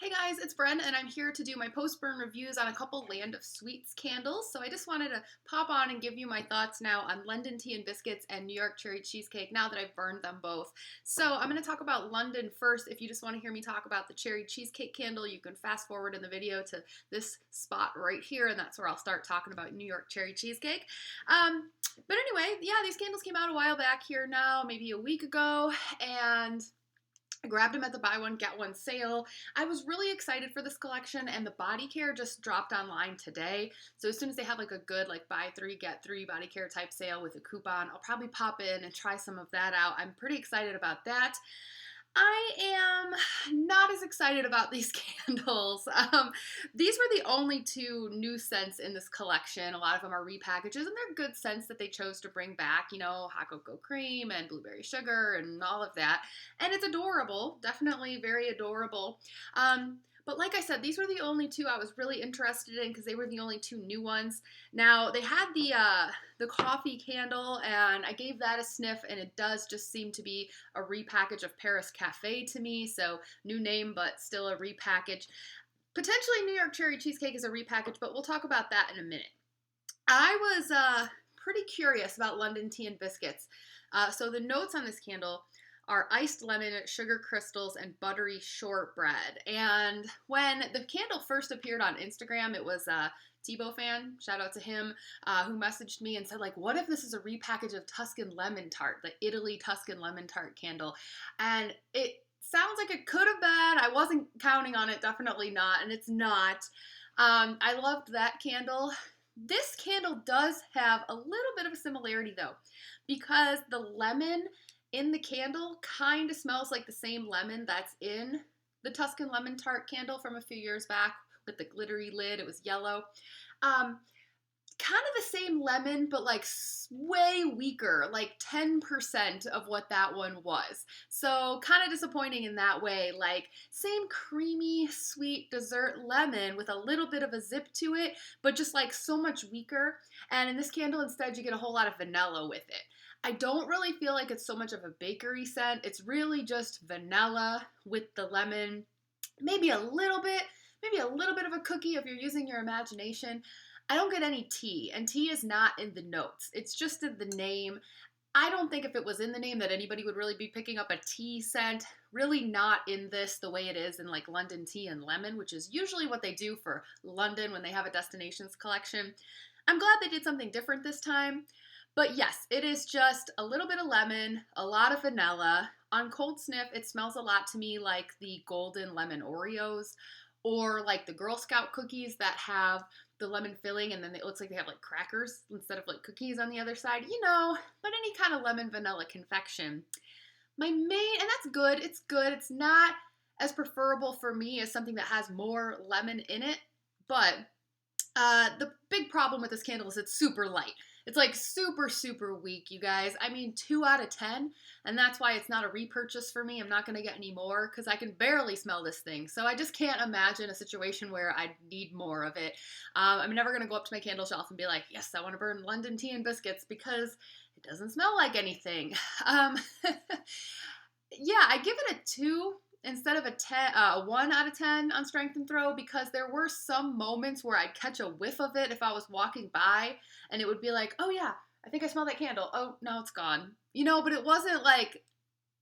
Hey guys, it's Bren, and I'm here to do my post-burn reviews on a couple Land of Sweets candles. So I just wanted to pop on and give you my thoughts now on London Tea and Biscuits and New York Cherry Cheesecake now that I've burned them both. So I'm going to talk about London first. If you just want to hear me talk about the Cherry Cheesecake candle, you can fast forward in the video to this spot right here, and that's where I'll start talking about New York Cherry Cheesecake. But anyway, yeah, these candles came out a while back here now, maybe a week ago, and I grabbed them at the buy one, get one sale. I was really excited for this collection, and the body care just dropped online today. So as soon as they have like a good buy three, get three body care type sale with a coupon, I'll probably pop in and try some of that out. I'm pretty excited about that. I am not as excited about these candles. These were the only two new scents in this collection. A lot of them are repackages, and they're good scents that they chose to bring back, you know, hot cocoa cream and blueberry sugar and all of that. And it's adorable, definitely very adorable. But like I said, these were the only two I was really interested in because they were the only two new ones. Now, they had the coffee candle, and I gave that a sniff, and it does just seem to be a repackage of Paris Cafe to me. So, new name, but still a repackage. Potentially New York Cherry Cheesecake is a repackage, but we'll talk about that in a minute. I was pretty curious about London Tea and Biscuits. So the notes on this candle are iced lemon, sugar crystals, and buttery shortbread. And when the candle first appeared on Instagram, it was a Tebow fan, shout out to him, who messaged me and said, what if this is a repackage of Tuscan Lemon Tart, the Italy Tuscan Lemon Tart candle? And it sounds like it could have been. I wasn't counting on it, definitely not, and it's not. I loved that candle. This candle does have a little bit of a similarity, though, because the lemon in the candle kind of smells like the same lemon that's in the Tuscan Lemon Tart candle from a few years back with the glittery lid. It was yellow. Kind of the same lemon, but way weaker, 10% of what that one was. So kind of disappointing in that way. Same creamy, sweet dessert lemon with a little bit of a zip to it, but just so much weaker. And in this candle, instead, you get a whole lot of vanilla with it. I don't really feel like it's so much of a bakery scent. It's really just vanilla with the lemon, maybe a little bit of a cookie if you're using your imagination. I don't get any tea, and tea is not in the notes. It's just in the name. I don't think if it was in the name that anybody would really be picking up a tea scent. Really not in this the way it is in London Tea and Lemon, which is usually what they do for London when they have a destinations collection. I'm glad they did something different this time. But yes, it is just a little bit of lemon, a lot of vanilla. On cold sniff, it smells a lot to me like the golden lemon Oreos or the Girl Scout cookies that have the lemon filling and then it looks like they have crackers instead of cookies on the other side. You know, but any kind of lemon vanilla confection. And that's good. It's good. It's not as preferable for me as something that has more lemon in it. But the big problem with this candle is it's super light. It's super, super weak, you guys. I mean, 2 out of 10, and that's why it's not a repurchase for me. I'm not going to get any more because I can barely smell this thing. So I just can't imagine a situation where I need more of it. I'm never going to go up to my candle shelf and be like, yes, I want to burn London Tea and Biscuits because it doesn't smell like anything. Yeah, I give it a 2 instead of a 1 out of 10 on Strength and Throw because there were some moments where I'd catch a whiff of it if I was walking by and it would be like, oh yeah, I think I smell that candle. Oh, no, it's gone. You know, but it wasn't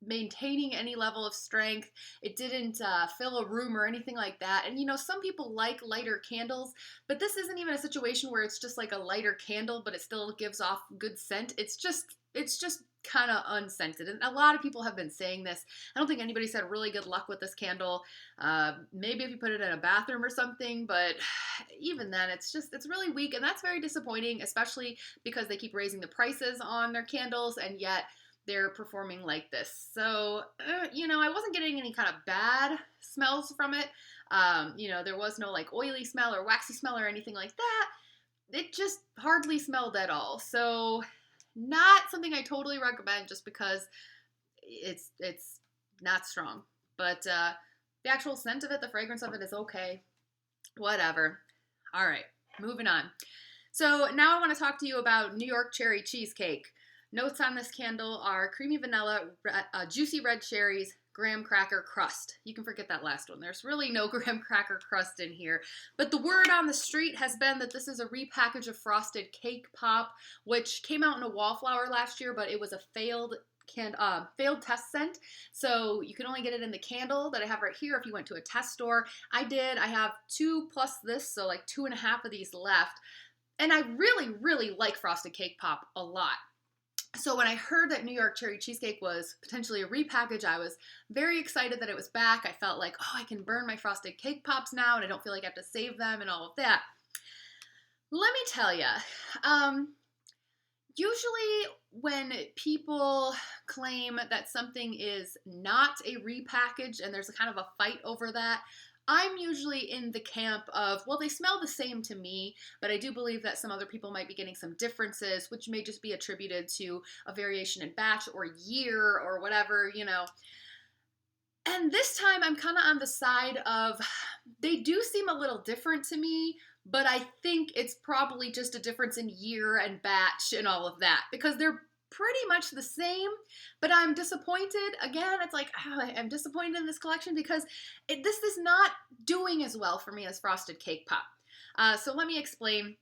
maintaining any level of strength. It didn't fill a room or anything like that. And you know, some people like lighter candles, but this isn't even a situation where it's just a lighter candle, but it still gives off good scent. It's just kind of unscented. And a lot of people have been saying this. I don't think anybody's had really good luck with this candle. Maybe if you put it in a bathroom or something, but even then, it's really weak. And that's very disappointing, especially because they keep raising the prices on their candles and yet they're performing like this. So, you know, I wasn't getting any kind of bad smells from it. You know, there was no oily smell or waxy smell or anything like that. It just hardly smelled at all. So, not something I totally recommend just because it's not strong. But the actual scent of it, the fragrance of it is okay. Whatever. All right, moving on. So now I want to talk to you about New York Cherry Cheesecake. Notes on this candle are creamy vanilla, juicy red cherries, graham cracker crust. You can forget that last one. There's really no graham cracker crust in here. But the word on the street has been that this is a repackage of Frosted Cake Pop, which came out in a wallflower last year, but it was a failed test scent, so you can only get it in the candle that I have right here if you went to a test store. I did. I have 2 plus this, so like 2.5 of these left, and I really, really like Frosted Cake Pop a lot. So when I heard that New York Cherry Cheesecake was potentially a repackage, I was very excited that it was back. I felt like, oh, I can burn my Frosted Cake Pops now, and I don't feel like I have to save them and all of that. Let me tell you, usually when people claim that something is not a repackage and there's a kind of a fight over that, I'm usually in the camp of, well, they smell the same to me, but I do believe that some other people might be getting some differences, which may just be attributed to a variation in batch or year or whatever, you know. And this time I'm kind of on the side of, they do seem a little different to me, but I think it's probably just a difference in year and batch and all of that, because they're pretty much the same, but I'm disappointed. Again, it's like, I'm disappointed in this collection because this is not doing as well for me as Frosted Cake Pop. So let me explain.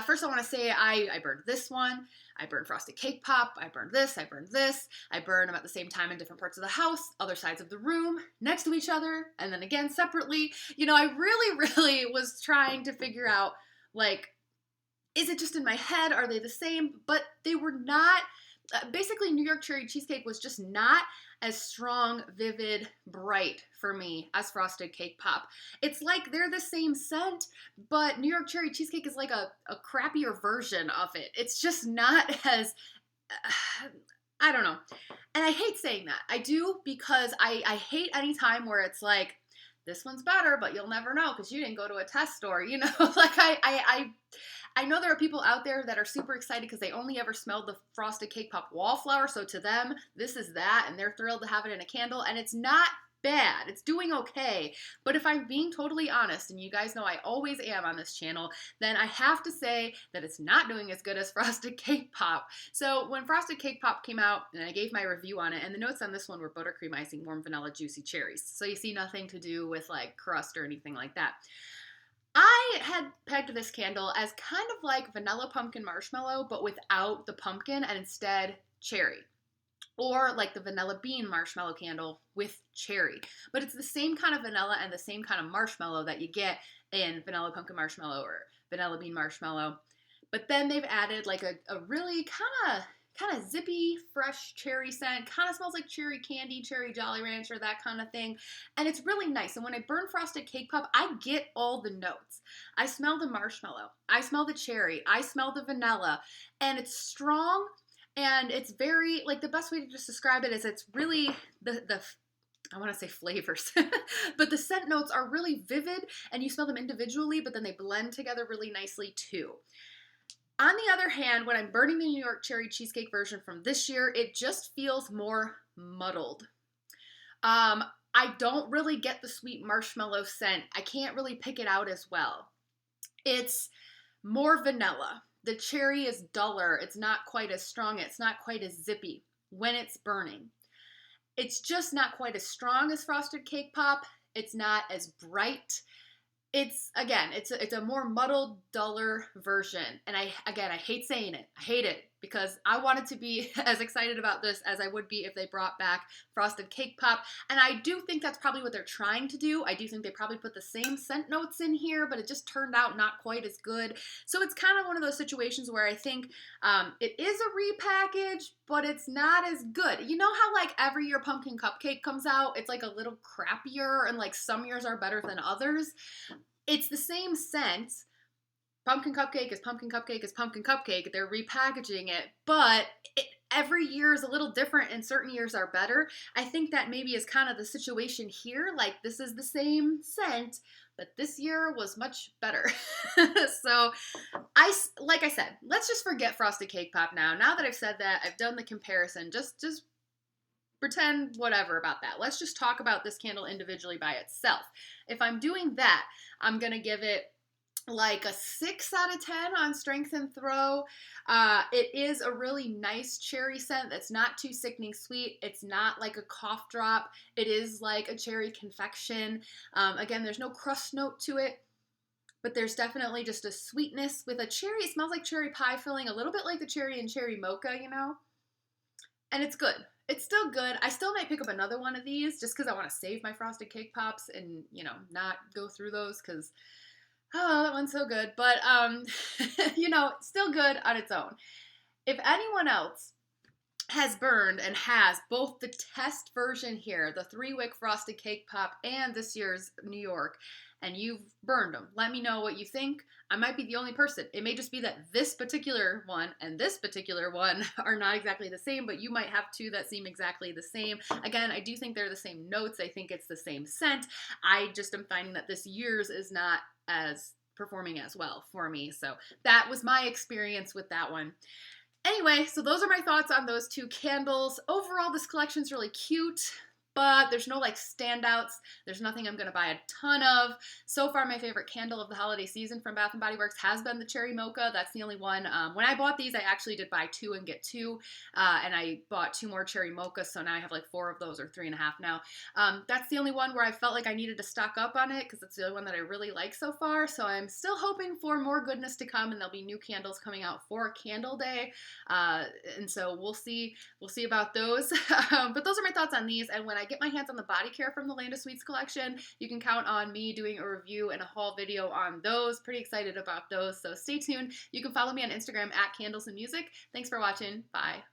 First I want to say I burned this one. I burned Frosted Cake Pop. I burned this. I burned this. I burned them at the same time in different parts of the house, other sides of the room, next to each other, and then again separately. You know, I really, really was trying to figure out, like, is it just in my head? Are they the same? But they were not. Basically, New York Cherry Cheesecake was just not as strong, vivid, bright for me as Frosted Cake Pop. It's like they're the same scent, but New York Cherry Cheesecake is like a crappier version of it. It's just not as, I don't know. And I hate saying that. I do, because I hate any time where it's like, this one's better, but you'll never know because you didn't go to a test store, you know? Like, I know there are people out there that are super excited because they only ever smelled the Frosted Cake Pop wallflower, so to them, this is that, and they're thrilled to have it in a candle, and it's not bad. It's doing okay. But if I'm being totally honest, and you guys know I always am on this channel, then I have to say that it's not doing as good as Frosted Cake Pop. So when Frosted Cake Pop came out, and I gave my review on it, and the notes on this one were buttercream icing, warm vanilla, juicy cherries. So you see nothing to do with like crust or anything like that. I had pegged this candle as kind of like vanilla pumpkin marshmallow, but without the pumpkin and instead cherry. Or like the vanilla bean marshmallow candle with cherry. But it's the same kind of vanilla and the same kind of marshmallow that you get in vanilla pumpkin marshmallow or vanilla bean marshmallow. But then they've added like a really kind of zippy, fresh cherry scent. Kind of smells like cherry candy, cherry Jolly Rancher, that kind of thing. And it's really nice. And when I burn Frosted Cake Pop, I get all the notes. I smell the marshmallow. I smell the cherry. I smell the vanilla. And it's strong. And it's very, like, the best way to just describe it is it's really I want to say flavors, but the scent notes are really vivid and you smell them individually, but then they blend together really nicely too. On the other hand, when I'm burning the New York Cherry Cheesecake version from this year, it just feels more muddled. I don't really get the sweet marshmallow scent. I can't really pick it out as well. It's more vanilla. The cherry is duller. It's not quite as strong. It's not quite as zippy when it's burning. It's just not quite as strong as Frosted Cake Pop. It's not as bright. It's a more muddled, duller version. And I hate saying it. I hate it because I wanted to be as excited about this as I would be if they brought back Frosted Cake Pop. And I do think that's probably what they're trying to do. I do think they probably put the same scent notes in here, but it just turned out not quite as good. So it's kind of one of those situations where I think it is a repackage, but it's not as good. You know how like every year Pumpkin Cupcake comes out, it's like a little crappier and like some years are better than others. It's the same scent. Pumpkin Cupcake is Pumpkin Cupcake is Pumpkin Cupcake. They're repackaging it, but every year is a little different and certain years are better. I think that maybe is kind of the situation here. Like this is the same scent, but this year was much better. So like I said, let's just forget Frosted Cake Pop now. Now that I've said that, I've done the comparison, just pretend whatever about that. Let's just talk about this candle individually by itself. If I'm doing that, I'm going to give it like a 6 out of 10 on strength and throw. It is a really nice cherry scent that's not too sickening sweet. It's not like a cough drop. It is like a cherry confection. Again, there's no crust note to it, but there's definitely just a sweetness with a cherry. It smells like cherry pie filling, a little bit like the cherry and cherry mocha, you know? And it's good. It's still good. I still might pick up another one of these just because I want to save my frosted cake pops and, not go through those because oh, that one's so good. But, still good on its own. If anyone else has burned and has both the test version here, the 3-wick frosted cake pop, and this year's New York, and you've burned them, let me know what you think. I might be the only person. It may just be that this particular one and this particular one are not exactly the same, but you might have two that seem exactly the same. Again, I do think they're the same notes. I think it's the same scent. I just am finding that this year's is not as performing as well for me. So that was my experience with that one. Anyway, so those are my thoughts on those two candles. Overall, this collection's really cute, but there's no like standouts. There's nothing I'm going to buy a ton of. So far, my favorite candle of the holiday season from Bath & Body Works has been the Cherry Mocha. That's the only one. When I bought these, I actually did buy 2 and get 2, and I bought 2 more Cherry Mochas, so now I have like 4 of those, or 3.5 now. That's the only one where I felt like I needed to stock up on it because it's the only one that I really like so far. So I'm still hoping for more goodness to come, and there'll be new candles coming out for Candle Day. And so we'll see about those. But those are my thoughts on these. And when I get my hands on the body care from the Land of Sweets collection, you can count on me doing a review and a haul video on those. Pretty excited about those. So stay tuned. You can follow me on Instagram at Candles and Music. Thanks for watching. Bye.